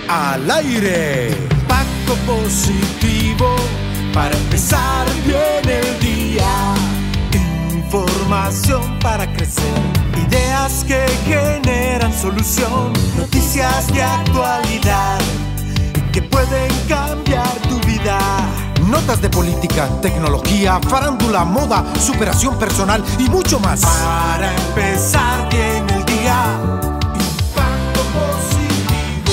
al aire. Impacto positivo para empezar bien el día. Información para crecer, ideas que generan solución, noticias de actualidad que pueden cambiar tu vida. Notas de política, tecnología, farándula, moda, superación personal y mucho más. Para empezar bien el día. Impacto positivo.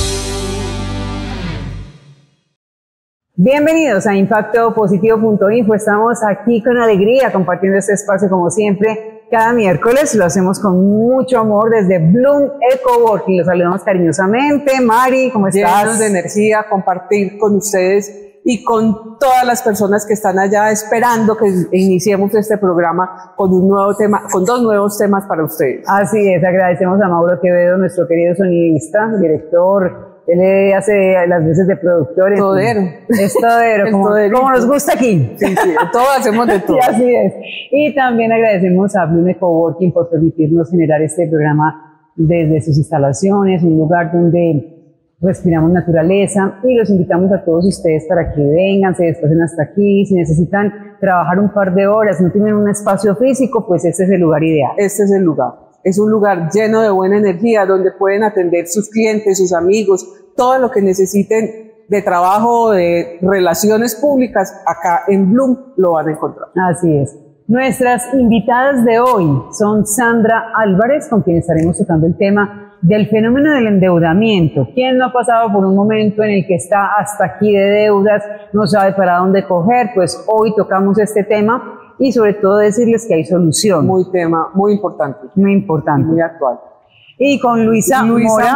Bienvenidos a impactopositivo.info. Estamos aquí con alegría compartiendo este espacio como siempre. Cada miércoles lo hacemos con mucho amor desde Bloom Ecoworking. Los saludamos cariñosamente. Mari, ¿cómo estás? Llenos de energía, compartir con ustedes y con todas las personas que están allá esperando que iniciemos este programa con un nuevo tema, con dos nuevos temas para ustedes. Así es, agradecemos a Mauro Quevedo, nuestro querido sonidista, director. Él hace las veces de productor. Todero. Es todero, como nos gusta aquí. Sí, todo hacemos de todo. Sí, así es. Y también agradecemos a Bloom Ecoworking por permitirnos generar este programa desde sus instalaciones, un lugar donde respiramos naturaleza, y los invitamos a todos ustedes para que vengan, se desplacen hasta aquí. Si necesitan trabajar un par de horas, no tienen un espacio físico, pues este es el lugar ideal. Este es el lugar. Es un lugar lleno de buena energía donde pueden atender sus clientes, sus amigos, todo lo que necesiten de trabajo o de relaciones públicas. Acá en Bloom lo van a encontrar. Así es. Nuestras invitadas de hoy son Sandra Álvarez, con quien estaremos tocando el tema del fenómeno del endeudamiento. ¿Quién no ha pasado por un momento en el que está hasta aquí de deudas, no sabe para dónde coger? Pues hoy tocamos este tema y sobre todo decirles que hay solución. Muy importante. Muy importante. Y muy actual. Y con Luisa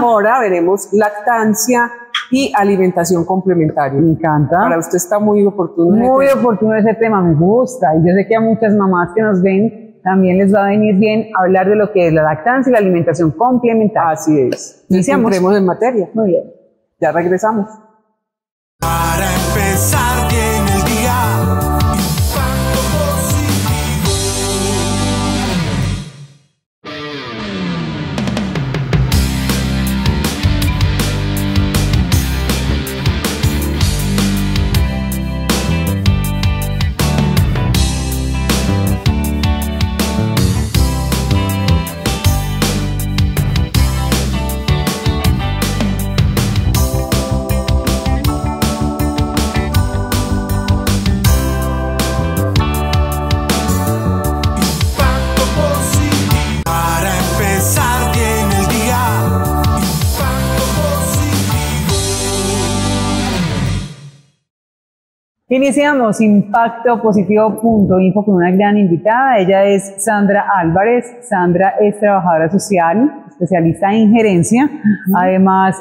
Mora veremos lactancia y alimentación complementaria. Me encanta. Para usted está muy oportuno. Muy oportuno ese tema, me gusta. Y yo sé que a muchas mamás que nos ven también les va a venir bien hablar de lo que es la lactancia y la alimentación complementaria. Así es. Iniciamos. Entremos en materia. Muy bien. Ya regresamos. Para empezar bien el día. Impacto positivo. Iniciamos impactopositivo.info con una gran invitada. Ella es Sandra Álvarez. Sandra es trabajadora social, especialista en gerencia. Además,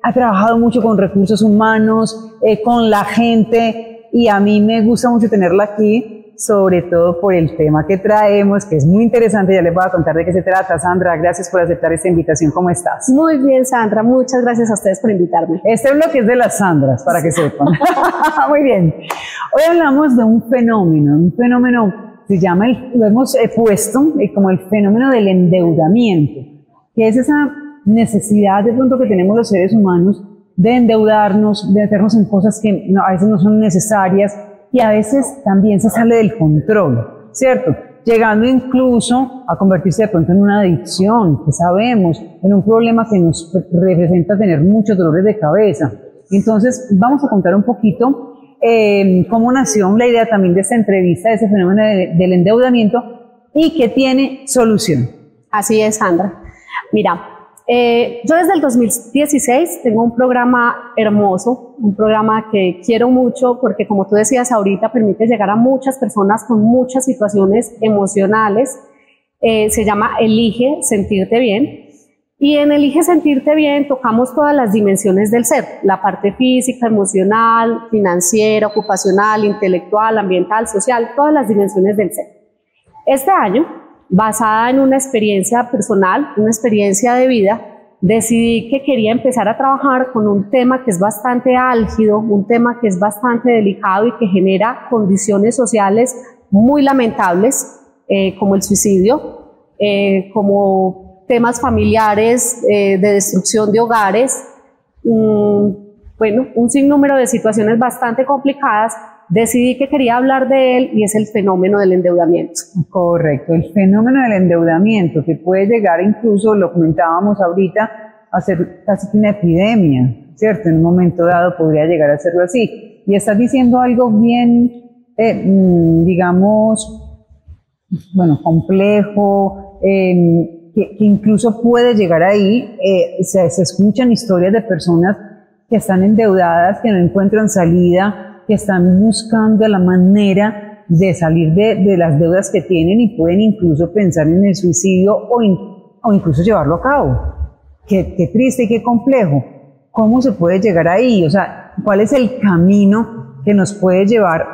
ha trabajado mucho con recursos humanos, con la gente, y a mí me gusta mucho tenerla aquí, sobre todo por el tema que traemos, que es muy interesante. Ya les voy a contar de qué se trata. Sandra, gracias por aceptar esta invitación. ¿Cómo estás? Muy bien, Sandra. Muchas gracias a ustedes por invitarme. Este bloque es de las Sandras, para que sepan. Muy bien. Hoy hablamos de un fenómeno se llama, lo hemos puesto como el fenómeno del endeudamiento, que es esa necesidad de pronto que tenemos los seres humanos de endeudarnos, de meternos en cosas que a veces no son necesarias, y a veces también se sale del control, ¿cierto? Llegando incluso a convertirse de pronto en una adicción, que sabemos, en un problema que nos representa tener muchos dolores de cabeza. Entonces, vamos a contar un poquito cómo nació la idea también de esta entrevista, de ese fenómeno del endeudamiento, y que tiene solución. Así es, Sandra. Mira, yo desde el 2016 tengo un programa hermoso, un programa que quiero mucho porque, como tú decías ahorita, permite llegar a muchas personas con muchas situaciones emocionales. Se llama Elige Sentirte Bien, y en Elige Sentirte Bien tocamos todas las dimensiones del ser, la parte física, emocional, financiera, ocupacional, intelectual, ambiental, social, todas las dimensiones del ser. Este año, basada en una experiencia personal, una experiencia de vida, decidí que quería empezar a trabajar con un tema que es bastante álgido, un tema que es bastante delicado y que genera condiciones sociales muy lamentables, como el suicidio, como temas familiares de destrucción de hogares, bueno, un sinnúmero de situaciones bastante complicadas, decidí que quería hablar de él, y es el fenómeno del endeudamiento. Correcto, el fenómeno del endeudamiento, que puede llegar incluso, lo comentábamos ahorita, a ser casi una epidemia, ¿cierto? En un momento dado podría llegar a serlo así. Y estás diciendo algo bien, digamos, bueno, complejo, que incluso puede llegar ahí. Se escuchan historias de personas que están endeudadas, que no encuentran salida, que están buscando la manera de salir de las deudas que tienen, y pueden incluso pensar en el suicidio o incluso llevarlo a cabo. Qué triste y qué complejo. ¿Cómo se puede llegar ahí? O sea, ¿cuál es el camino que nos puede llevar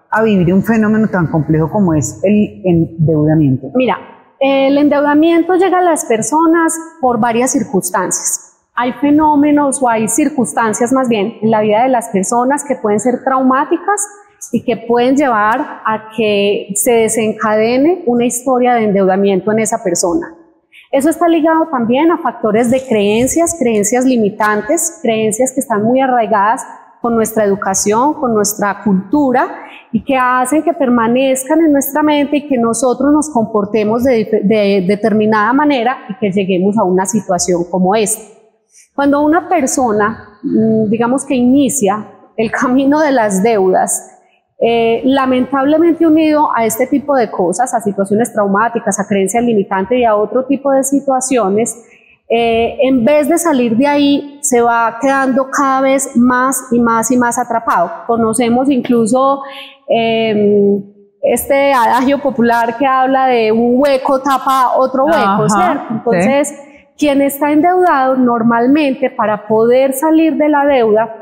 a vivir un fenómeno tan complejo como es el endeudamiento? Mira, el endeudamiento llega a las personas por varias circunstancias. Hay fenómenos o hay circunstancias más bien en la vida de las personas que pueden ser traumáticas y que pueden llevar a que se desencadene una historia de endeudamiento en esa persona. Eso está ligado también a factores de creencias limitantes, creencias que están muy arraigadas con nuestra educación, con nuestra cultura, y que hacen que permanezcan en nuestra mente y que nosotros nos comportemos de determinada manera y que lleguemos a una situación como esta. Cuando una persona, digamos que inicia el camino de las deudas, lamentablemente unido a este tipo de cosas, a situaciones traumáticas, a creencias limitantes y a otro tipo de situaciones, en vez de salir de ahí, se va quedando cada vez más y más y más atrapado. Conocemos incluso este adagio popular que habla de un hueco tapa otro hueco, ¿cierto? Entonces, quien está endeudado normalmente, para poder salir de la deuda,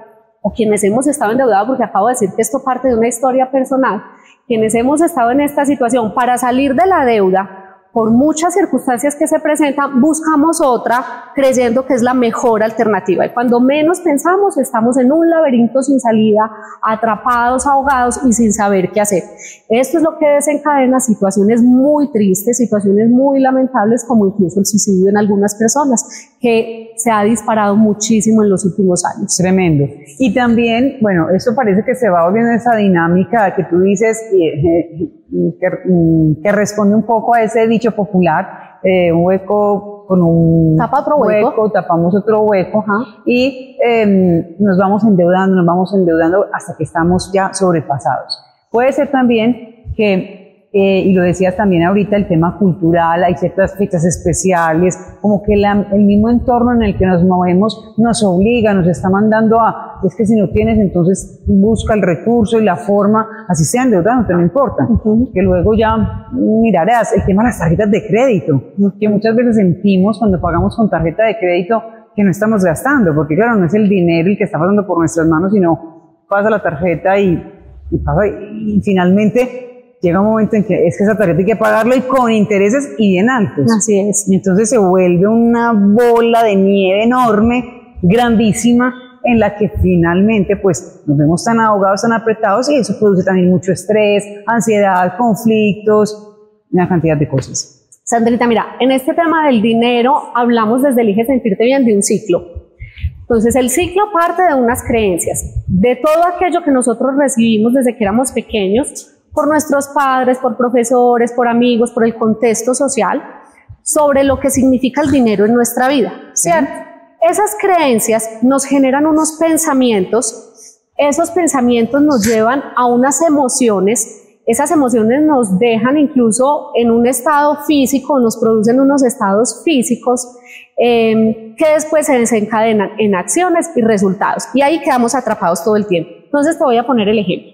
o quienes hemos estado endeudados, porque acabo de decir que esto parte de una historia personal, quienes hemos estado en esta situación, para salir de la deuda, por muchas circunstancias que se presentan, buscamos otra creyendo que es la mejor alternativa. Y cuando menos pensamos, estamos en un laberinto sin salida, atrapados, ahogados y sin saber qué hacer. Esto es lo que desencadena situaciones muy tristes, situaciones muy lamentables, como incluso el suicidio en algunas personas, que se ha disparado muchísimo en los últimos años. Tremendo. Y también, bueno, eso parece que se va volviendo esa dinámica que tú dices, que responde un poco a ese dicho popular, un hueco con un tapa otro hueco, tapamos otro hueco, y nos vamos endeudando hasta que estamos ya sobrepasados. Puede ser también que, y lo decías también ahorita, el tema cultural, hay ciertas fechas especiales, como que el mismo entorno en el que nos movemos nos obliga, nos está mandando a, es que si no tienes, entonces busca el recurso y la forma, así sea endeudado, no importa, que luego ya mirarás el tema de las tarjetas de crédito, que muchas veces sentimos cuando pagamos con tarjeta de crédito que no estamos gastando, porque claro, no es el dinero el que está pasando por nuestras manos, sino pasa la tarjeta y finalmente llega un momento en que es que esa tarjeta hay que pagarlo, y con intereses y bien altos. Así es. Y entonces se vuelve una bola de nieve enorme, grandísima, en la que finalmente pues nos vemos tan ahogados, tan apretados, y eso produce también mucho estrés, ansiedad, conflictos, una cantidad de cosas. Sandrita, mira, en este tema del dinero hablamos desde Elige Sentirte Bien de un ciclo. Entonces el ciclo parte de unas creencias, de todo aquello que nosotros recibimos desde que éramos pequeños, por nuestros padres, por profesores, por amigos, por el contexto social, sobre lo que significa el dinero en nuestra vida, ¿cierto? Esas creencias nos generan unos pensamientos, esos pensamientos nos llevan a unas emociones, esas emociones nos dejan incluso en un estado físico, nos producen unos estados físicos que después se desencadenan en acciones y resultados, y ahí quedamos atrapados todo el tiempo. Entonces te voy a poner el ejemplo.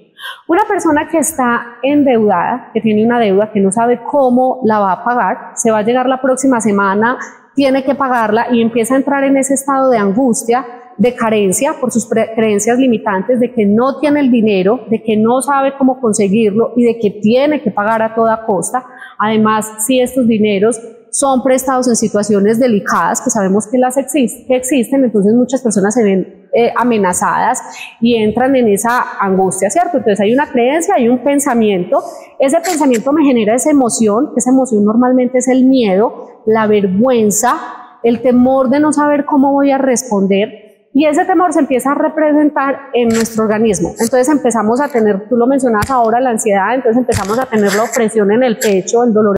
Una persona que está endeudada, que tiene una deuda, que no sabe cómo la va a pagar, se va a llegar la próxima semana, tiene que pagarla y empieza a entrar en ese estado de angustia, de carencia por sus creencias limitantes, de que no tiene el dinero, de que no sabe cómo conseguirlo y de que tiene que pagar a toda costa. Además, si estos dineros son prestados en situaciones delicadas, que sabemos que existen, entonces muchas personas se ven amenazadas y entran en esa angustia, ¿cierto? Entonces hay una creencia, hay un pensamiento, ese pensamiento me genera esa emoción normalmente es el miedo, la vergüenza, el temor de no saber cómo voy a responder, y ese temor se empieza a representar en nuestro organismo. Entonces empezamos a tener, tú lo mencionabas ahora, la ansiedad, entonces empezamos a tener la opresión en el pecho, el dolor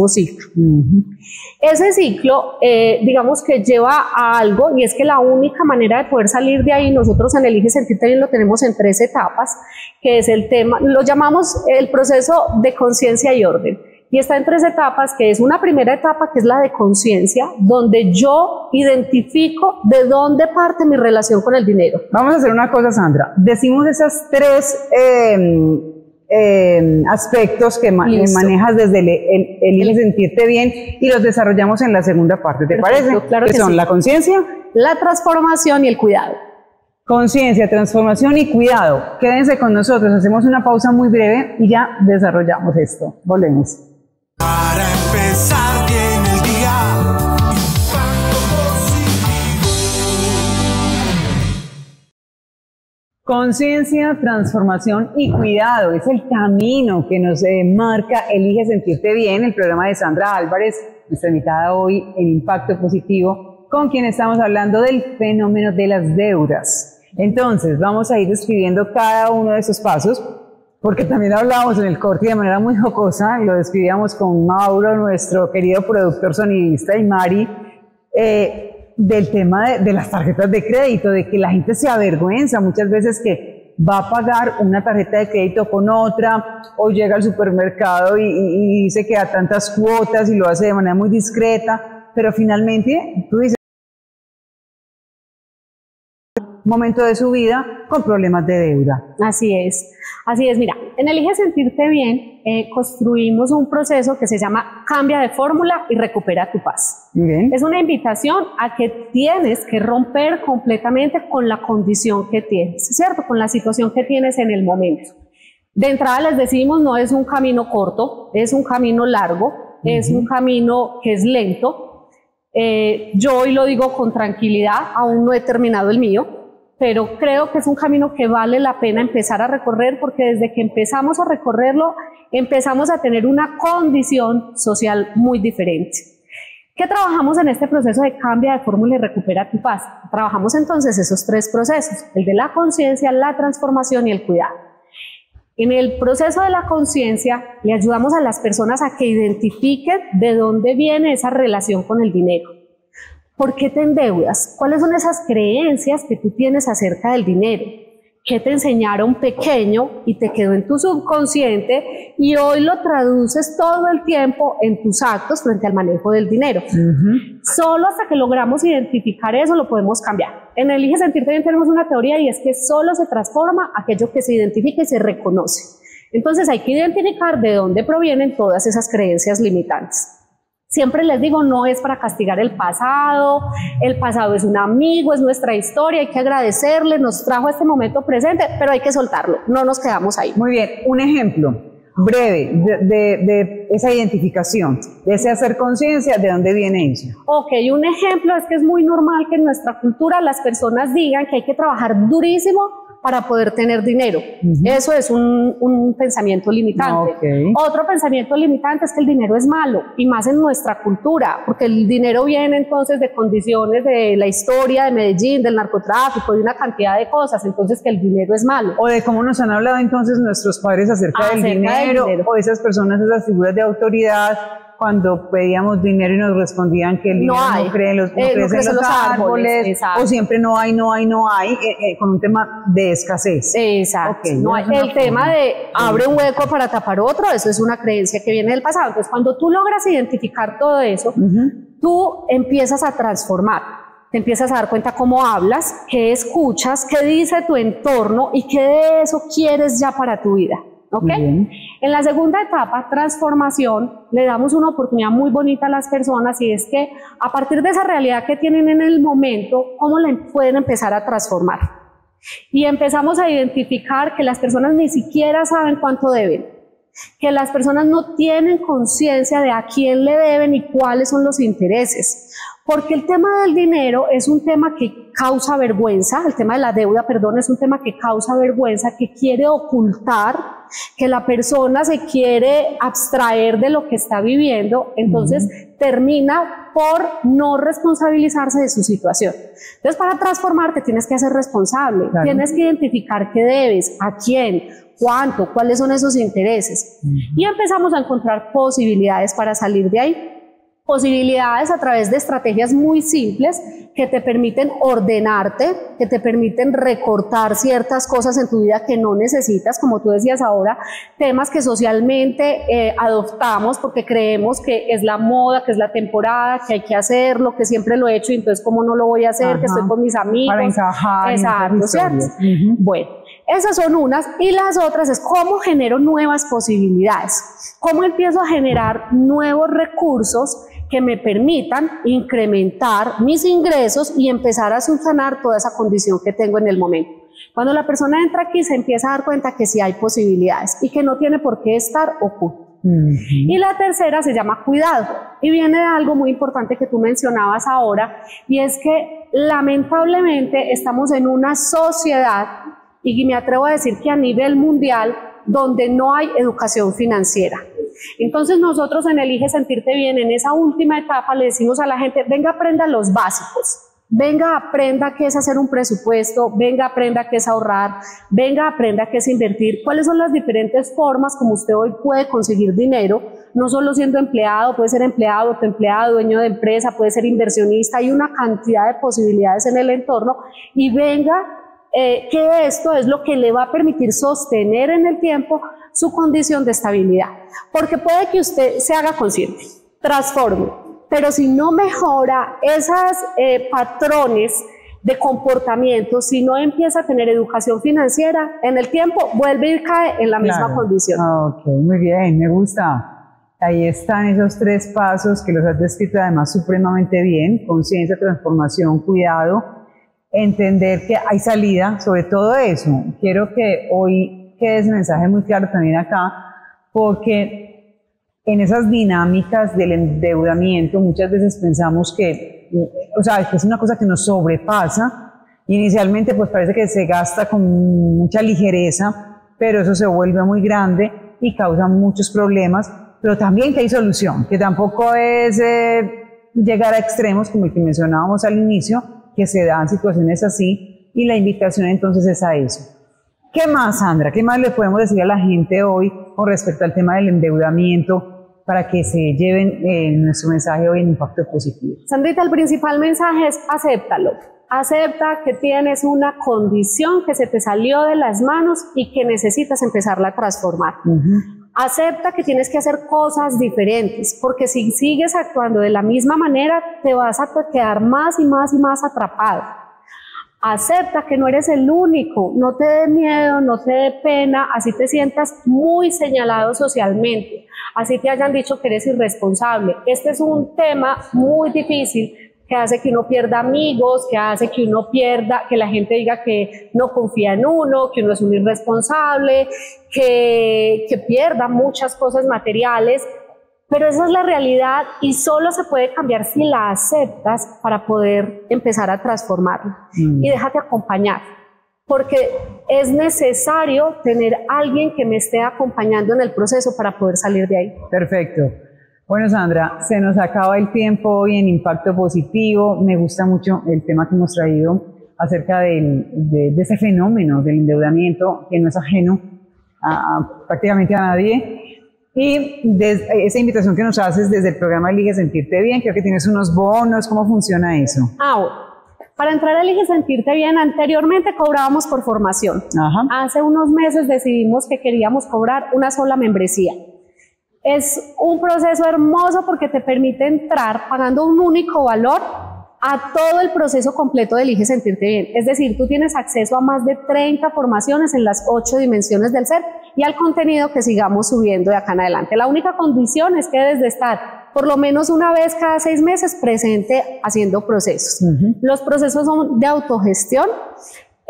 ciclo. Ese ciclo, digamos que lleva a algo, y es que la única manera de poder salir de ahí, nosotros en Elige Sentirte Bien lo tenemos en 3 etapas, que es el tema, lo llamamos el proceso de conciencia y orden, y está en 3 etapas, que es una primera etapa que es la de conciencia, donde yo identifico de dónde parte mi relación con el dinero. Vamos a hacer una cosa, Sandra, decimos esas 3 aspectos que manejas desde el Elige Sentirte Bien y los desarrollamos en la segunda parte, ¿te parece? Claro que son sí. La conciencia, la transformación y el cuidado. Conciencia, transformación y cuidado. Quédense con nosotros, hacemos una pausa muy breve y ya desarrollamos esto. Volvemos. Para empezar bien el día, impacto positivo. Conciencia, transformación y cuidado es el camino que nos marca Elige Sentirte Bien, el programa de Sandra Álvarez, nuestra invitada hoy en Impacto Positivo, con quien estamos hablando del fenómeno de las deudas. Entonces, vamos a ir describiendo cada uno de esos pasos, porque también hablábamos en el corte de manera muy jocosa, y lo describíamos con Mauro, nuestro querido productor sonidista, y Mari, del tema de las tarjetas de crédito, de que la gente se avergüenza muchas veces que va a pagar una tarjeta de crédito con otra, o llega al supermercado y dice que da tantas cuotas y lo hace de manera muy discreta, pero finalmente tú dices, momento de su vida con problemas de deuda. Así es, mira, en Elige Sentirte Bien construimos un proceso que se llama Cambia de fórmula y recupera tu paz. Bien. Es una invitación a que tienes que romper completamente con la condición que tienes, ¿cierto? Con la situación que tienes en el momento. De entrada les decimos, no es un camino corto, es un camino largo, es un camino que es lento. Yo hoy lo digo con tranquilidad, aún no he terminado el mío, pero creo que es un camino que vale la pena empezar a recorrer, porque desde que empezamos a recorrerlo, empezamos a tener una condición social muy diferente. ¿Qué trabajamos en este proceso de Cambia de fórmula y recupera tu paz? Trabajamos entonces esos 3 procesos, el de la conciencia, la transformación y el cuidado. En el proceso de la conciencia le ayudamos a las personas a que identifiquen de dónde viene esa relación con el dinero. ¿Por qué te endeudas? ¿Cuáles son esas creencias que tú tienes acerca del dinero? ¿Qué te enseñaron pequeño y te quedó en tu subconsciente y hoy lo traduces todo el tiempo en tus actos frente al manejo del dinero? Solo hasta que logramos identificar eso lo podemos cambiar. En Elige Sentirte Bien tenemos una teoría, y es que solo se transforma aquello que se identifica y se reconoce. Entonces hay que identificar de dónde provienen todas esas creencias limitantes. Siempre les digo, no es para castigar el pasado es un amigo, es nuestra historia, hay que agradecerle, nos trajo a este momento presente, pero hay que soltarlo, no nos quedamos ahí. Muy bien, un ejemplo breve de esa identificación, de ese hacer conciencia, ¿de dónde viene eso? Ok, un ejemplo es que es muy normal que en nuestra cultura las personas digan que hay que trabajar durísimo para poder tener dinero. Eso es un pensamiento limitante. Otro pensamiento limitante es que el dinero es malo, y más en nuestra cultura, porque el dinero viene entonces de condiciones de la historia de Medellín, del narcotráfico, de una cantidad de cosas, entonces que el dinero es malo. O de cómo nos han hablado entonces nuestros padres acerca del dinero, o esas personas, esas figuras de autoridad, cuando pedíamos dinero y nos respondían que el dinero no crece en los árboles, o siempre no hay, con un tema de escasez. Exacto. El tema de abre un hueco para tapar otro, eso es una creencia que viene del pasado. Entonces, cuando tú logras identificar todo eso, tú empiezas a transformar. Te empiezas a dar cuenta cómo hablas, qué escuchas, qué dice tu entorno y qué de eso quieres ya para tu vida. ¿Okay? En la segunda etapa, transformación, le damos una oportunidad muy bonita a las personas, y es que a partir de esa realidad que tienen en el momento, ¿cómo la pueden empezar a transformar? Y empezamos a identificar que las personas ni siquiera saben cuánto deben. que las personas no tienen conciencia de a quién le deben y cuáles son los intereses. Porque el tema del dinero es un tema que causa vergüenza, el tema de la deuda, perdón, es un tema que causa vergüenza, que quiere ocultar, que la persona se quiere abstraer de lo que está viviendo, entonces termina por no responsabilizarse de su situación. Entonces, para transformarte tienes que ser responsable, claro. Tienes que identificar qué debes, a quién, cuánto, cuáles son esos intereses. Y empezamos a encontrar posibilidades para salir de ahí. Posibilidades a través de estrategias muy simples que te permiten ordenarte, que te permiten recortar ciertas cosas en tu vida que no necesitas, como tú decías ahora, temas que socialmente adoptamos porque creemos que es la moda, que es la temporada, que hay que hacerlo, que siempre lo he hecho y entonces cómo no lo voy a hacer, que estoy con mis amigos. Para encajar. Exacto, ¿cierto? Bueno. Esas son unas, y las otras es cómo genero nuevas posibilidades, cómo empiezo a generar nuevos recursos que me permitan incrementar mis ingresos y empezar a subsanar toda esa condición que tengo en el momento. Cuando la persona entra aquí se empieza a dar cuenta que sí hay posibilidades y que no tiene por qué estar oculto. Y la tercera se llama cuidado y viene de algo muy importante que tú mencionabas ahora, y es que lamentablemente estamos en una sociedad, y me atrevo a decir que a nivel mundial, donde no hay educación financiera. Entonces nosotros en Elige Sentirte Bien, en esa última etapa, le decimos a la gente, venga, aprenda los básicos, venga, aprenda qué es hacer un presupuesto, venga, aprenda qué es ahorrar, venga, aprenda qué es invertir, cuáles son las diferentes formas como usted hoy puede conseguir dinero, no solo siendo empleado, puede ser empleado, autoempleado, dueño de empresa, puede ser inversionista, hay una cantidad de posibilidades en el entorno, y venga, que esto es lo que le va a permitir sostener en el tiempo su condición de estabilidad, porque puede que usted se haga consciente, transforme, pero si no mejora esos patrones de comportamiento, si no empieza a tener educación financiera, en el tiempo vuelve y cae en la misma condición. Ok, muy bien, me gusta. Ahí están esos 3 pasos que los has descrito además supremamente bien: conciencia, transformación, cuidado, entender que hay salida. Sobre todo eso, quiero que hoy quede ese mensaje muy claro también acá, porque en esas dinámicas del endeudamiento muchas veces pensamos que, o sea, que es una cosa que nos sobrepasa. Inicialmente pues parece que se gasta con mucha ligereza, pero eso se vuelve muy grande y causa muchos problemas, pero también que hay solución, que tampoco es llegar a extremos como el que mencionábamos al inicio, que se dan situaciones así, y la invitación entonces es a eso. ¿Qué más, Sandra? ¿Qué más le podemos decir a la gente hoy con respecto al tema del endeudamiento para que se lleven nuestro mensaje hoy en impacto positivo? Sandrita, el principal mensaje es acéptalo. Acepta que tienes una condición que se te salió de las manos y que necesitas empezarla a transformar. Acepta que tienes que hacer cosas diferentes, porque si sigues actuando de la misma manera, te vas a quedar más y más y más atrapado. Acepta que no eres el único, no te dé miedo, no te dé pena, así te sientas muy señalado socialmente, así te hayan dicho que eres irresponsable. Este es un tema muy difícil que hace que uno pierda amigos, que hace que uno pierda, que la gente diga que no confía en uno, que uno es un irresponsable, que pierda muchas cosas materiales, pero esa es la realidad y solo se puede cambiar si la aceptas para poder empezar a transformarla. Y déjate acompañar, porque es necesario tener a alguien que me esté acompañando en el proceso para poder salir de ahí. Perfecto. Bueno, Sandra, se nos acaba el tiempo hoy en Impacto Positivo. Me gusta mucho el tema que hemos traído acerca de ese fenómeno del endeudamiento que no es ajeno prácticamente a nadie. Y esa invitación que nos haces desde el programa Elige Sentirte Bien, creo que tienes unos bonos. ¿Cómo funciona eso? Bueno. Para entrar a Elige Sentirte Bien, anteriormente cobrábamos por formación. Hace unos meses decidimos que queríamos cobrar una sola membresía. Es un proceso hermoso porque te permite entrar pagando un único valor a todo el proceso completo de Elige Sentirte Bien. Es decir, tú tienes acceso a más de 30 formaciones en las 8 dimensiones del ser y al contenido que sigamos subiendo de acá en adelante. La única condición es que debes de estar por lo menos una vez cada 6 meses presente haciendo procesos. Los procesos son de autogestión.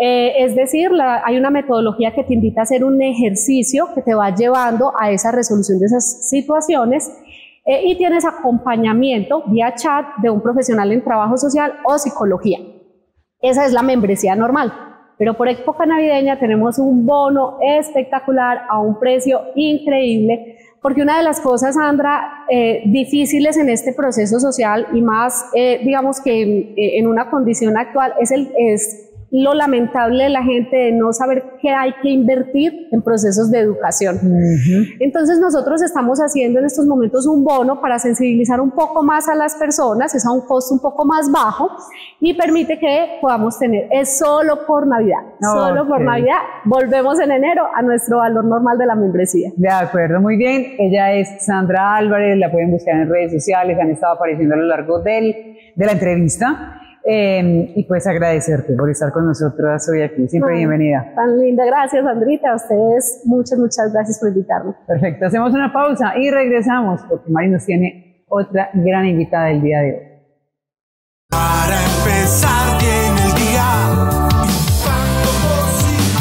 Es decir, hay una metodología que te invita a hacer un ejercicio que te va llevando a esa resolución de esas situaciones y tienes acompañamiento vía chat de un profesional en trabajo social o psicología. Esa es la membresía normal, pero por época navideña tenemos un bono espectacular a un precio increíble, porque una de las cosas, Sandra, difíciles en este proceso social y más, digamos que en una condición actual, es lo lamentable de la gente de no saber qué hay que invertir en procesos de educación. Entonces nosotros estamos haciendo en estos momentos un bono para sensibilizar un poco más a las personas, es a un costo un poco más bajo y permite que podamos tener, es solo por Navidad, solo por Navidad, volvemos en enero a nuestro valor normal de la membresía. De acuerdo, muy bien, ella es Sandra Álvarez, la pueden buscar en redes sociales, han estado apareciendo a lo largo de la entrevista. Y pues agradecerte por estar con nosotros hoy aquí, siempre bienvenida. Tan linda, gracias Andrita, a ustedes muchas gracias por invitarme. Perfecto, hacemos una pausa y regresamos porque Mari nos tiene otra gran invitada del día de hoy. Para empezar bien el día, impacto positivo.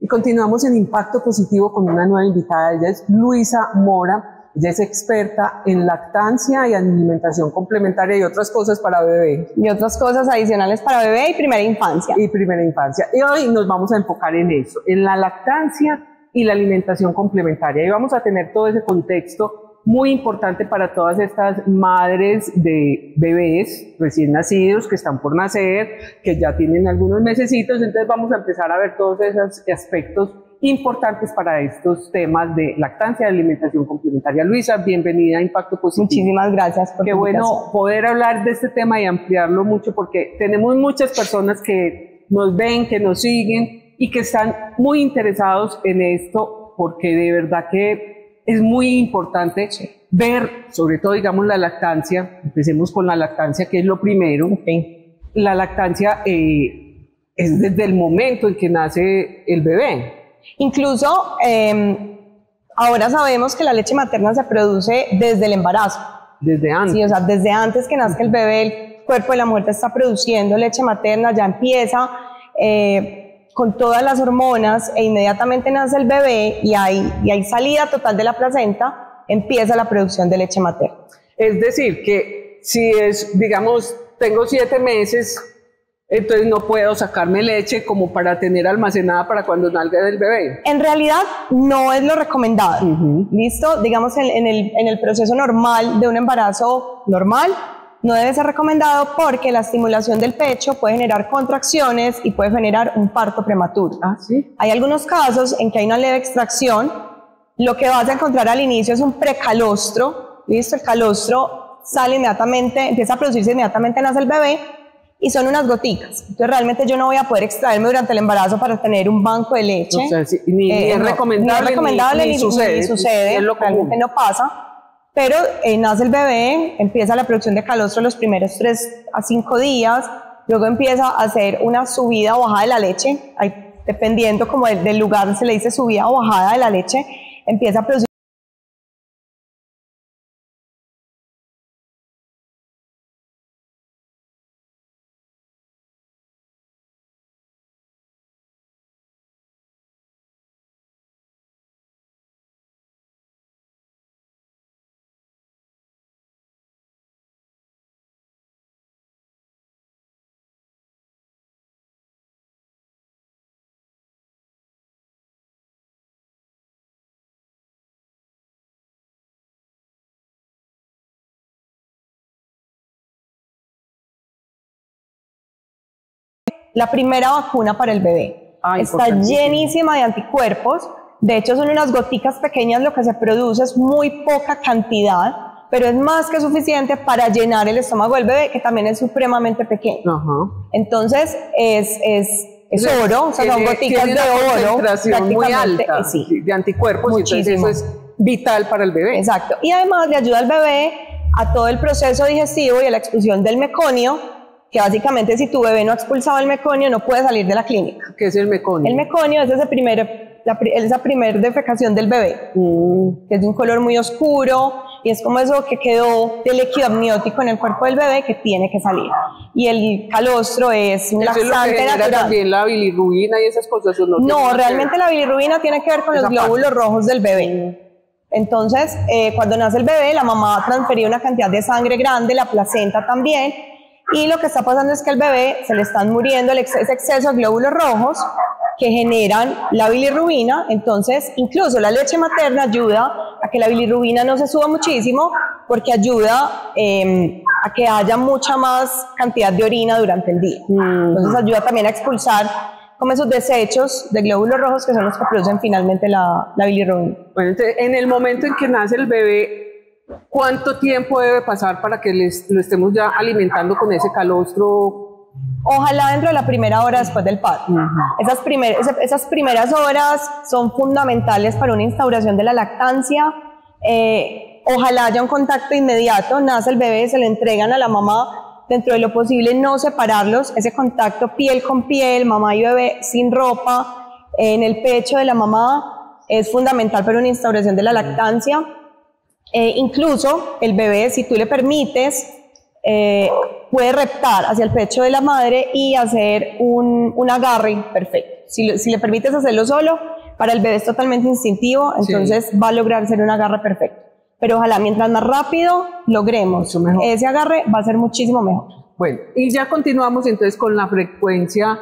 Continuamos en Impacto Positivo con una nueva invitada. Ella es Luisa Mora. Ella es experta en lactancia y alimentación complementaria y otras cosas para bebé. Y otras cosas adicionales para bebé y primera infancia. Y primera infancia. Y hoy nos vamos a enfocar en eso, en la lactancia y la alimentación complementaria. Y vamos a tener todo ese contexto muy importante para todas estas madres de bebés recién nacidos que están por nacer, que ya tienen algunos mesecitos. Entonces vamos a empezar a ver todos esos aspectos importantes para estos temas de lactancia y alimentación complementaria. Luisa, bienvenida a Impacto Positivo. Muchísimas gracias por Qué bueno poder hablar de este tema y ampliarlo mucho, porque tenemos muchas personas que nos ven, que nos siguen y que están muy interesados en esto, porque de verdad que es muy importante ver, sobre todo, digamos, la lactancia. Empecemos con la lactancia, que es lo primero. La lactancia es desde el momento en que nace el bebé. Incluso ahora sabemos que la leche materna se produce desde el embarazo. Desde antes. Sí, o sea, desde antes que nazca el bebé, el cuerpo de la mujer está produciendo leche materna, ya empieza con todas las hormonas e inmediatamente nace el bebé y hay salida total de la placenta, empieza la producción de leche materna. Es decir, que si es, digamos, tengo 7 meses, entonces no puedo sacarme leche como para tener almacenada para cuando salga del bebé. En realidad no es lo recomendado. ¿Listo? Digamos, en el proceso normal de un embarazo normal, no debe ser recomendado porque la estimulación del pecho puede generar contracciones y puede generar un parto prematuro. ¿Sí? Hay algunos casos en que hay una leve extracción. Lo que vas a encontrar al inicio es un precalostro. ¿Listo? El calostro sale inmediatamente, empieza a producirse inmediatamente, nace el bebé y son unas goticas. Entonces realmente yo no voy a poder extraerme durante el embarazo para tener un banco de leche. O sea, sí, ni es recomendable, ni sucede, es lo realmente no pasa. Pero nace el bebé, empieza la producción de calostro los primeros 3 a 5 días, luego empieza a hacer una subida o bajada de la leche, dependiendo como del lugar se le dice subida o bajada de la leche, empieza a producir la primera vacuna para el bebé. Está llenísima de anticuerpos De hecho, son unas goticas pequeñas, lo que se produce es muy poca cantidad, pero es más que suficiente para llenar el estómago del bebé, que también es supremamente pequeño. Entonces, es oro, o sea, son goticas de oro, prácticamente muy alta, sí, de anticuerpos, muchísimo. Entonces eso es vital para el bebé. Exacto, y además le ayuda al bebé a todo el proceso digestivo y a la expulsión del meconio, que básicamente si tu bebé no ha expulsado el meconio no puede salir de la clínica. ¿Qué es el meconio? El meconio es esa primer defecación del bebé, que es de un color muy oscuro, y es como eso que quedó del líquido amniótico en el cuerpo del bebé que tiene que salir. Y el calostro es un laxante natural. También la bilirrubina y esas cosas. No, realmente la bilirrubina tiene que ver con los glóbulos rojos del bebé. Entonces, cuando nace el bebé, la mamá transfería una cantidad de sangre grande, la placenta también, y lo que está pasando es que al bebé se le están muriendo ese exceso de glóbulos rojos que generan la bilirrubina. Entonces, incluso la leche materna ayuda a que la bilirrubina no se suba muchísimo, porque ayuda a que haya mucha más cantidad de orina durante el día. Entonces ayuda también a expulsar como esos desechos de glóbulos rojos que son los que producen finalmente la bilirrubina. Bueno, entonces, en el momento en que nace el bebé, ¿cuánto tiempo debe pasar para que lo estemos ya alimentando con ese calostro? Ojalá dentro de la primera hora después del parto. Esas primeras horas son fundamentales para una instauración de la lactancia. Ojalá haya un contacto inmediato, nace el bebé, se le entregan a la mamá, dentro de lo posible no separarlos, ese contacto piel con piel, mamá y bebé sin ropa, en el pecho de la mamá, es fundamental para una instauración de la lactancia. Incluso el bebé, si tú le permites, puede reptar hacia el pecho de la madre y hacer un agarre perfecto. Si le permites hacerlo solo, para el bebé es totalmente instintivo, entonces va a lograr ser un agarre perfecto. Pero ojalá mientras más rápido logremos ese agarre, va a ser muchísimo mejor. Bueno, y ya continuamos entonces con la frecuencia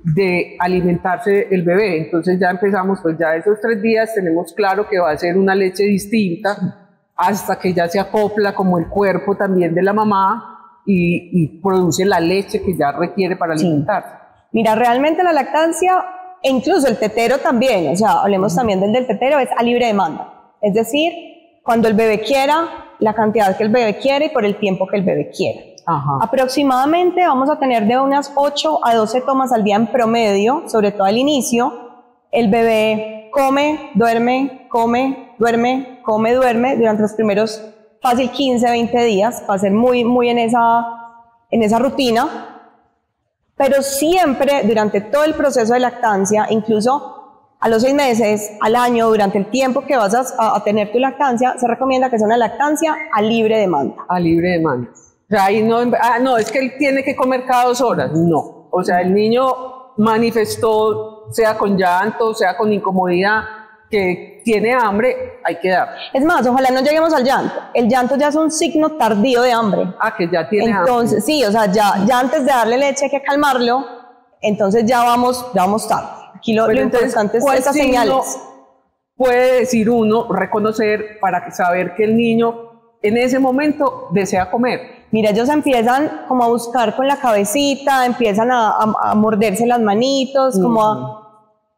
de alimentarse el bebé. Entonces ya empezamos, pues ya esos 3 días tenemos claro que va a ser una leche distinta, hasta que ya se acopla como el cuerpo también de la mamá y produce la leche que ya requiere para alimentarse. Mira, realmente la lactancia, e incluso el tetero también, o sea, hablemos también del tetero, es a libre demanda. Es decir, cuando el bebé quiera, la cantidad que el bebé quiere y por el tiempo que el bebé quiera. Aproximadamente vamos a tener de unas 8 a 12 tomas al día en promedio, sobre todo al inicio. El bebé come, duerme, come, duerme, come, duerme durante los primeros fácil 15, 20 días, va a ser muy en esa rutina, pero siempre durante todo el proceso de lactancia, incluso a los 6 meses, al año, durante el tiempo que vas a tener tu lactancia, se recomienda que sea una lactancia a libre demanda. A libre demanda. O sea, ahí no, es que él tiene que comer cada 2 horas, no. O sea, el niño manifestó, sea con llanto, sea con incomodidad, que tiene hambre, hay que dar. Es más, ojalá no lleguemos al llanto. El llanto ya es un signo tardío de hambre. Que ya tiene hambre. Entonces, sí, o sea, ya antes de darle leche hay que calmarlo, entonces ya vamos tarde. Aquí lo importante es esas señales. Puede decir uno, reconocer, para saber que el niño en ese momento desea comer. Mira, ellos empiezan como a buscar con la cabecita, empiezan a morderse las manitos,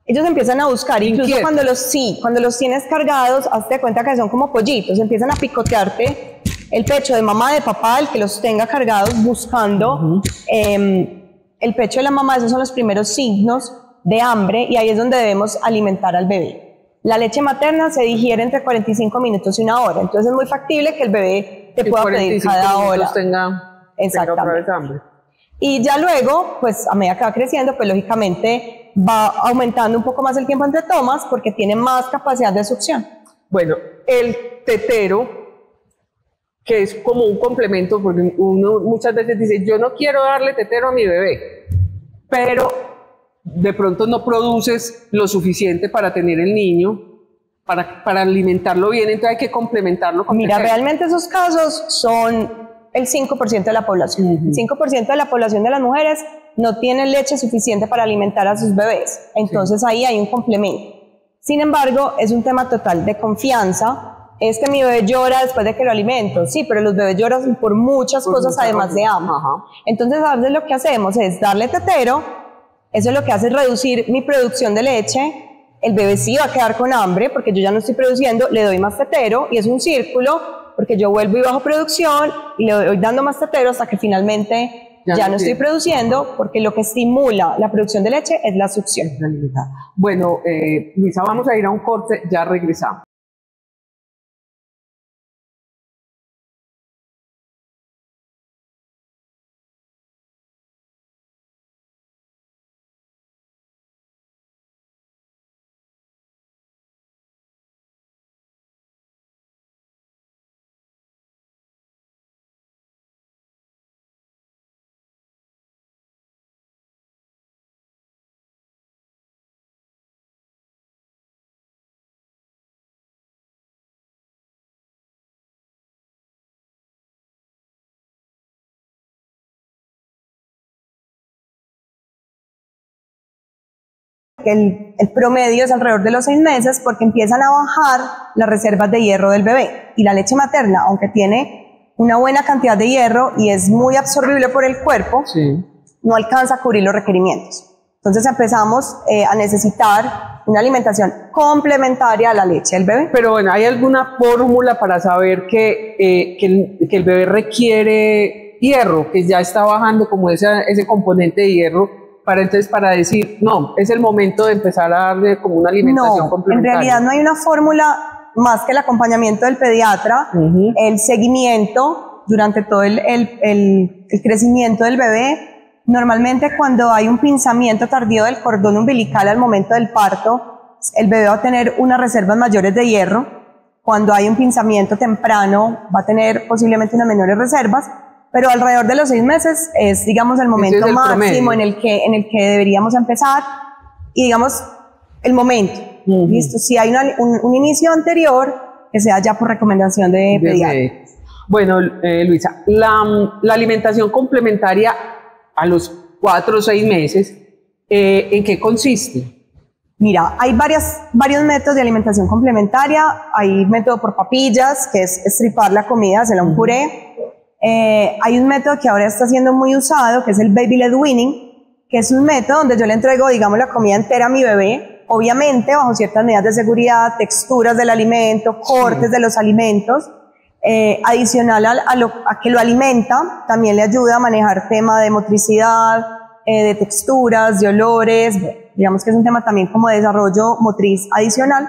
ellos empiezan a buscar, incluso cuando los tienes cargados, hazte de cuenta que son como pollitos, empiezan a picotearte el pecho de mamá, de papá, el que los tenga cargados, buscando el pecho de la mamá. Esos son los primeros signos de hambre, y ahí es donde debemos alimentar al bebé. La leche materna se digiere entre 45 minutos y 1 hora, entonces es muy factible que el bebé te pueda pedir cada hora. Tenga otra vez hambre. Y ya luego, pues a medida que va creciendo, pues lógicamente va aumentando un poco más el tiempo entre tomas porque tiene más capacidad de succión. Bueno, el tetero, que es como un complemento, porque uno muchas veces dice, yo no quiero darle tetero a mi bebé, pero de pronto no produces lo suficiente para tener el niño, para alimentarlo bien, entonces hay que complementarlo con tetero. Realmente esos casos son el 5% de la población. El 5% de la población de las mujeres no tienen leche suficiente para alimentar a sus bebés, entonces ahí hay un complemento. Sin embargo, es un tema total de confianza. Es que mi bebé llora después de que lo alimento, sí, pero los bebés lloran por muchas cosas además de hambre. Entonces a veces lo que hacemos es darle tetero, eso lo que hace es reducir mi producción de leche, el bebé sí va a quedar con hambre porque yo ya no estoy produciendo, le doy más tetero y es un círculo porque yo vuelvo y bajo producción y le doy dando más tetero hasta que finalmente ya no estoy produciendo, porque lo que estimula la producción de leche es la succión. Bueno, Luisa, vamos a ir a un corte, ya regresamos. El promedio es alrededor de los 6 meses porque empiezan a bajar las reservas de hierro del bebé y la leche materna, aunque tiene una buena cantidad de hierro y es muy absorbible por el cuerpo, no alcanza a cubrir los requerimientos. Entonces empezamos a necesitar una alimentación complementaria a la leche del bebé. Pero bueno, ¿hay alguna fórmula para saber que el bebé requiere hierro, que ya está bajando como ese componente de hierro, para decir, no, es el momento de empezar a darle como una alimentación complementaria? En realidad no hay una fórmula más que el acompañamiento del pediatra, el seguimiento durante todo el crecimiento del bebé. Normalmente cuando hay un pinzamiento tardío del cordón umbilical al momento del parto, el bebé va a tener unas reservas mayores de hierro. Cuando hay un pinzamiento temprano va a tener posiblemente unas menores reservas, pero alrededor de los 6 meses es, digamos, el momento máximo en el que deberíamos empezar y, digamos, el momento. ¿Listo? Si hay un inicio anterior, que sea ya por recomendación de pediatra. Bueno, Luisa, la alimentación complementaria a los 4 o 6 meses, ¿en qué consiste? Mira, hay varios métodos de alimentación complementaria. Hay método por papillas, que es estripar la comida, hacerla un puré. Hay un método que ahora está siendo muy usado, que es el Baby Led Weaning, que es un método donde yo le entrego, digamos, la comida entera a mi bebé, obviamente bajo ciertas medidas de seguridad, texturas del alimento, cortes de los alimentos. Adicional a que lo alimenta, también le ayuda a manejar tema de motricidad, de texturas, de olores, digamos que es un tema también como de desarrollo motriz adicional.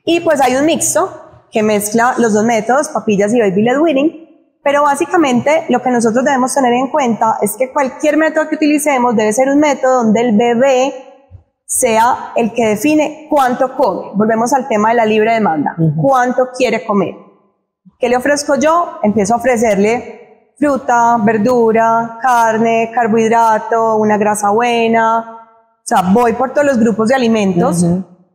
Y pues hay un mixto que mezcla los dos métodos, papillas y Baby Led Weaning. Pero básicamente lo que nosotros debemos tener en cuenta es que cualquier método que utilicemos debe ser un método donde el bebé sea el que define cuánto come. Volvemos al tema de la libre demanda. ¿Cuánto quiere comer? ¿Qué le ofrezco yo? Empiezo a ofrecerle fruta, verdura, carne, carbohidrato, una grasa buena. O sea, voy por todos los grupos de alimentos.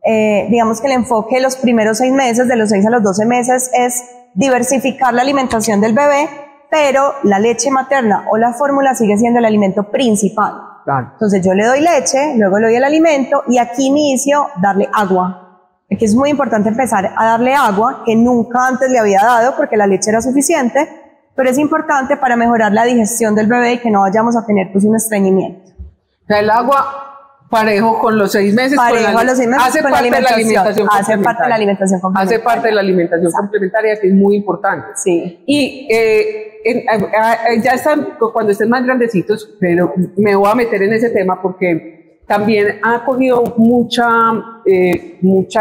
Digamos que el enfoque de los primeros 6 meses, de los 6 a los 12 meses, es diversificar la alimentación del bebé, pero la leche materna o la fórmula sigue siendo el alimento principal. Entonces yo le doy leche, luego le doy el alimento y aquí inicio darle agua. Aquí es muy importante empezar a darle agua, que nunca antes le había dado porque la leche era suficiente, pero es importante para mejorar la digestión del bebé y que no vayamos a tener pues un estreñimiento. O sea, el agua parejo con los 6 meses, hace parte de la alimentación complementaria. Hace parte de la alimentación complementaria. Hace parte de la alimentación complementaria, que es muy importante. Sí. Y ya están, cuando estén más grandecitos, pero me voy a meter en ese tema porque también ha cogido mucha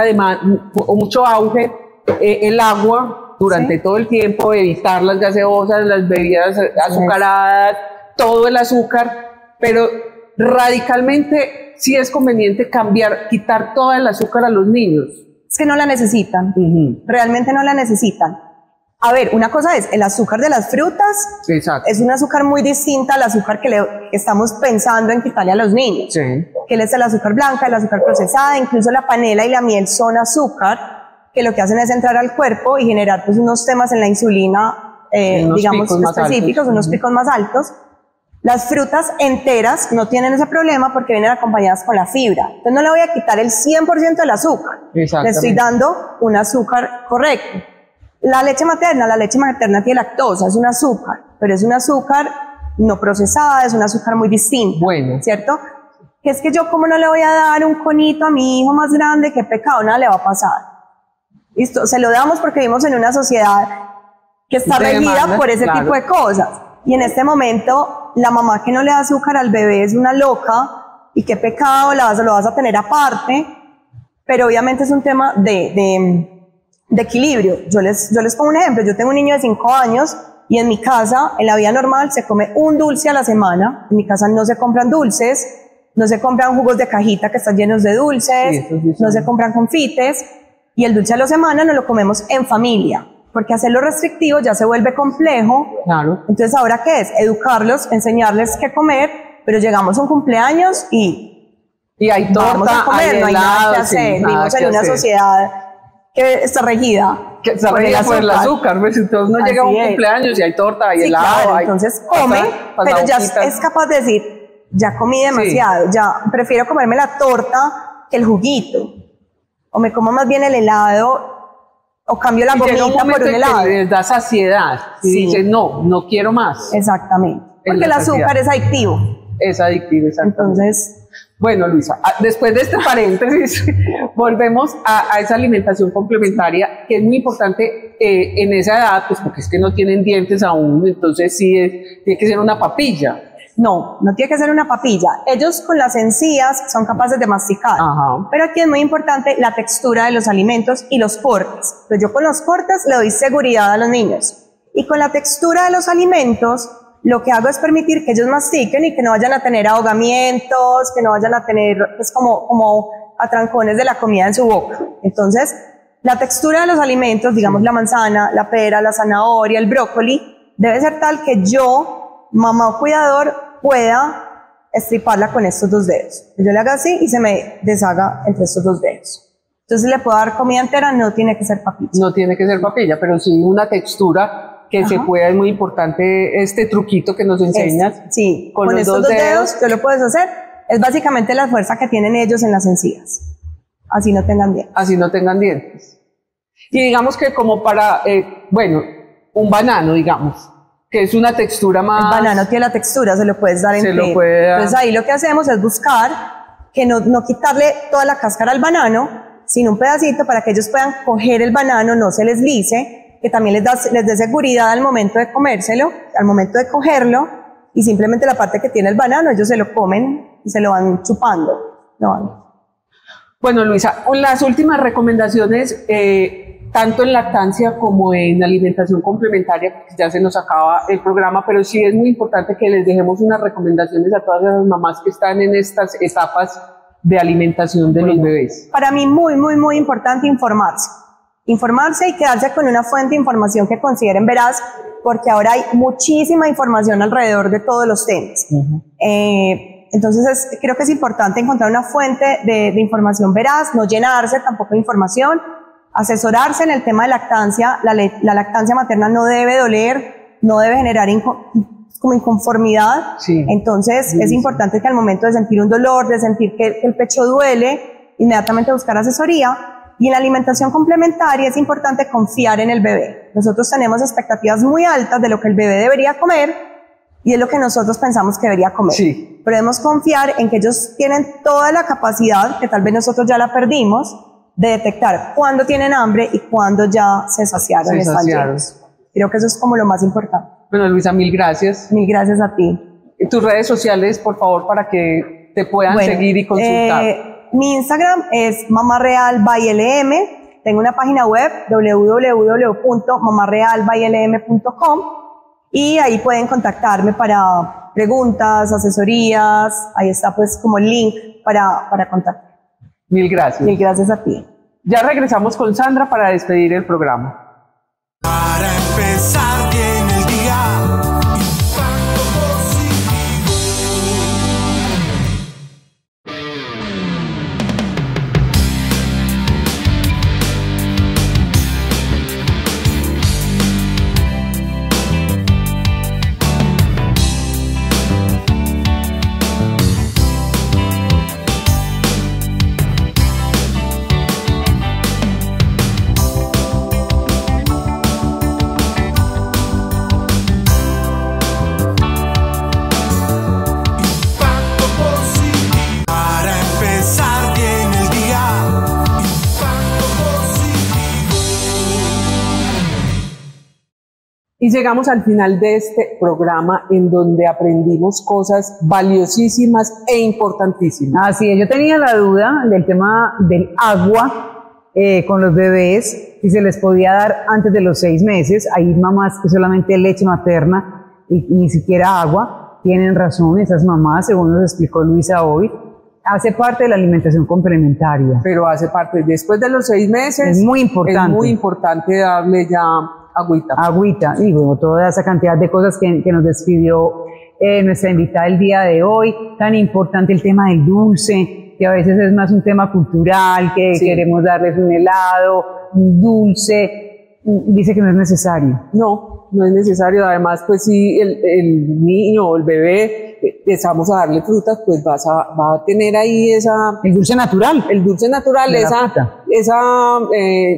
demanda o mucho auge el agua durante todo el tiempo, evitar las gaseosas, las bebidas azucaradas, todo el azúcar, pero radicalmente sí es conveniente quitar todo el azúcar a los niños. Es que no la necesitan, realmente no la necesitan. A ver, una cosa es, el azúcar de las frutas es un azúcar muy distinta al azúcar que estamos pensando en quitarle a los niños. Que es el azúcar blanca, el azúcar procesada, incluso la panela y la miel son azúcar, que lo que hacen es entrar al cuerpo y generar pues unos temas en la insulina, digamos, específicos, unos picos más altos. Las frutas enteras no tienen ese problema porque vienen acompañadas con la fibra. Entonces no le voy a quitar el 100% del azúcar. Le estoy dando un azúcar correcto. La leche materna tiene lactosa, es un azúcar, pero es un azúcar no procesada, es un azúcar muy distinto, ¿cierto? que es que yo cómo no le voy a dar un conito a mi hijo más grande, qué pecado, nada le va a pasar. Listo, se lo damos porque vivimos en una sociedad que está regida por ese tipo de cosas. Y en este momento, la mamá que no le da azúcar al bebé es una loca, y qué pecado, lo vas a tener aparte, pero obviamente es un tema de equilibrio. Yo les pongo un ejemplo, yo tengo un niño de 5 años, y en mi casa, en la vida normal, se come un dulce a la semana. En mi casa no se compran dulces, no se compran jugos de cajita que están llenos de dulces, no se compran confites, y el dulce a la semana nos lo comemos en familia, porque hacerlo restrictivo ya se vuelve complejo. Claro. Entonces, ¿ahora qué es? Educarlos, enseñarles qué comer, pero llegamos a un cumpleaños y hay torta, vamos a comer, hay no hay nada que hacer. Vivimos en una sociedad que está regida. Que está regida por el azúcar, pues entonces no llega un cumpleaños y hay torta, hay helado. Claro, entonces come, pero ya es capaz de decir, ya comí demasiado, ya prefiero comerme la torta que el juguito, o me como más bien el helado, o cambio la gomita por un helado. Que les da saciedad, y dice, no quiero más. Exactamente, porque el azúcar es adictivo. Es adictivo, exactamente. Entonces, bueno, Luisa, después de este paréntesis, volvemos a esa alimentación complementaria, que es muy importante en esa edad, pues porque es que no tienen dientes aún, entonces sí tiene que ser una papilla. No tiene que ser una papilla. Ellos con las encías son capaces de masticar. Ajá. Pero aquí es muy importante la textura de los alimentos y los cortes. Pues yo con los cortes le doy seguridad a los niños. Y con la textura de los alimentos, lo que hago es permitir que ellos mastiquen y que no vayan a tener ahogamientos, que no vayan a tener pues como atrancones de la comida en su boca. Entonces, la textura de los alimentos, digamos la manzana, la pera, la zanahoria, el brócoli, debe ser tal que yo, mamá o cuidador, pueda estriparla con estos 2 dedos. Yo le haga así y se me deshaga entre estos 2 dedos. Entonces le puedo dar comida entera, no tiene que ser papilla. No tiene que ser papilla, pero sí una textura que se pueda, es muy importante este truquito que nos enseñas. Sí, con estos 2 dedos tú lo puedes hacer. Es básicamente la fuerza que tienen ellos en las encías. Así no tengan dientes. Así no tengan dientes. Y digamos que como para, un banano, digamos, que es una textura más... El banano tiene la textura, se lo puedes dar entero. Se lo puede dar. Entonces ahí lo que hacemos es buscar que no quitarle toda la cáscara al banano, sino un pedacito para que ellos puedan coger el banano, no se les lice, que también les dé seguridad al momento de comérselo, al momento de cogerlo, y simplemente la parte que tiene el banano, ellos se lo comen y se lo van chupando. Bueno, Luisa, las últimas recomendaciones, tanto en lactancia como en alimentación complementaria, porque ya se nos acaba el programa, pero sí es muy importante que les dejemos unas recomendaciones a todas las mamás que están en estas etapas de alimentación de los bebés. Para mí muy importante informarse y quedarse con una fuente de información que consideren veraz, porque ahora hay muchísima información alrededor de todos los temas. Entonces creo que es importante encontrar una fuente de información veraz, no llenarse tampoco de información, asesorarse en el tema de lactancia. La lactancia materna no debe doler, no debe generar como inconformidad. Sí. Entonces es importante que al momento de sentir un dolor, de sentir que el pecho duele, inmediatamente buscar asesoría. Y en la alimentación complementaria es importante confiar en el bebé. Nosotros tenemos expectativas muy altas de lo que el bebé debería comer y es lo que nosotros pensamos que debería comer. Sí. Pero debemos confiar en que ellos tienen toda la capacidad, que tal vez nosotros ya la perdimos, de detectar cuándo tienen hambre y cuándo ya se saciaron. Creo que eso es como lo más importante. Bueno, Luisa, mil gracias. Mil gracias a ti. Tus redes sociales, por favor, para que te puedan seguir y consultar. Mi Instagram es mamarealbylm. Tengo una página web www.mamarealbylm.com y ahí pueden contactarme para preguntas, asesorías. Ahí está pues como el link para contactar. Mil gracias. Mil gracias a ti. Ya regresamos con Sandra para despedir el programa. Para empezar bien el día. Y llegamos al final de este programa en donde aprendimos cosas valiosísimas e importantísimas. Así es, yo tenía la duda del tema del agua con los bebés, si se les podía dar antes de los 6 meses. Hay mamás que solamente leche materna y ni siquiera agua. Tienen razón esas mamás, según nos explicó Luisa hoy. Hace parte de la alimentación complementaria. Pero hace parte, después de los 6 meses, es muy importante darle ya agüita. Agüita, y bueno, toda esa cantidad de cosas que nos despidió nuestra invitada el día de hoy. Tan importante el tema del dulce, que a veces es más un tema cultural, que sí, queremos darles un helado, un dulce. Dice que no es necesario. No es necesario. Además, pues si el niño o el bebé empezamos a darle frutas, pues va a tener ahí el dulce natural. El dulce natural, esa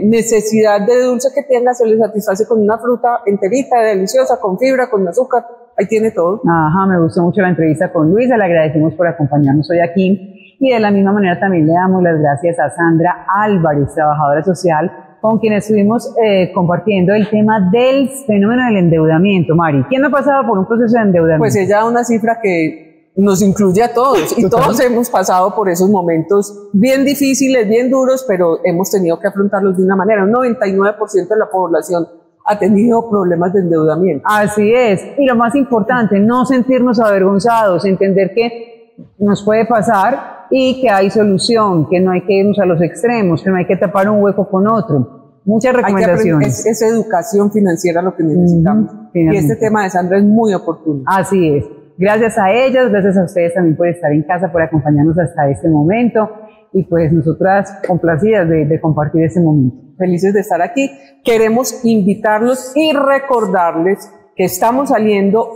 necesidad de dulce que tenga, se le satisface con una fruta enterita, deliciosa, con fibra, con azúcar. Ahí tiene todo. Ajá, me gustó mucho la entrevista con Luisa, le agradecemos por acompañarnos hoy aquí. Y de la misma manera también le damos las gracias a Sandra Álvarez, trabajadora social, con quien estuvimos compartiendo el tema del fenómeno del endeudamiento. Mari, ¿quién no ha pasado por un proceso de endeudamiento? Pues ella da una cifra que nos incluye a todos, y todos hemos pasado por esos momentos bien difíciles, bien duros, pero hemos tenido que afrontarlos de una manera. Un 99% de la población ha tenido problemas de endeudamiento. Así es, y lo más importante, no sentirnos avergonzados, entender que nos puede pasar y que hay solución, que no hay que irnos a los extremos, que no hay que tapar un hueco con otro. Muchas recomendaciones. Es educación financiera lo que necesitamos. Y este tema de Sandra es muy oportuno. Así es. Gracias a ellas, gracias a ustedes también por estar en casa, por acompañarnos hasta este momento. Y pues nosotras complacidas de compartir este momento. Felices de estar aquí. Queremos invitarlos y recordarles que estamos saliendo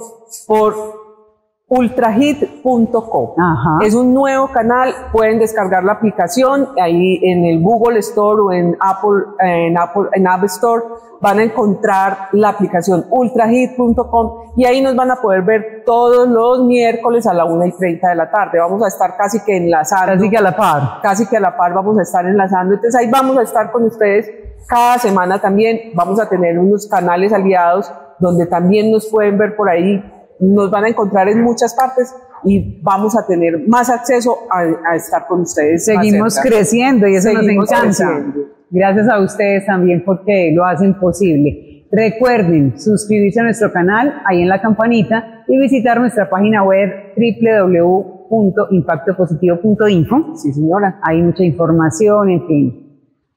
por ultrahit.co. Es un nuevo canal, pueden descargar la aplicación ahí en el Google Store o en App Store, van a encontrar la aplicación ultrahit.com y ahí nos van a poder ver todos los miércoles a la 1:30 de la tarde. Vamos a estar casi que enlazando. Casi que a la par. Casi que a la par vamos a estar enlazando. Entonces ahí vamos a estar con ustedes cada semana también. Vamos a tener unos canales aliados donde también nos pueden ver por ahí. Nos van a encontrar en muchas partes y vamos a tener más acceso a estar con ustedes. Seguimos creciendo y eso nos encanta. Gracias a ustedes también porque lo hacen posible. Recuerden suscribirse a nuestro canal ahí en la campanita y visitar nuestra página web www.impactopositivo.info. Sí, señora. Hay mucha información, en fin.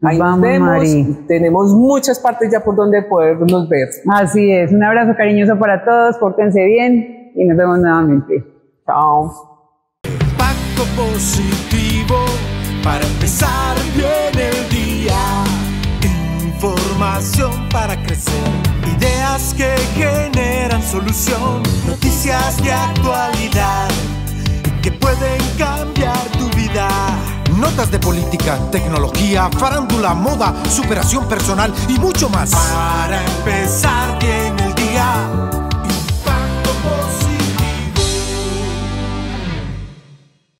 Ahí vamos, Mari. Tenemos muchas partes ya por donde podernos ver. Así es. Un abrazo cariñoso para todos. Pórtense bien y nos vemos nuevamente. Chao. Impacto positivo para empezar bien el día. Información para crecer. Ideas que generan solución. Noticias de actualidad que pueden cambiar tu vida. Notas de política, tecnología, farándula, moda, superación personal y mucho más. Para empezar bien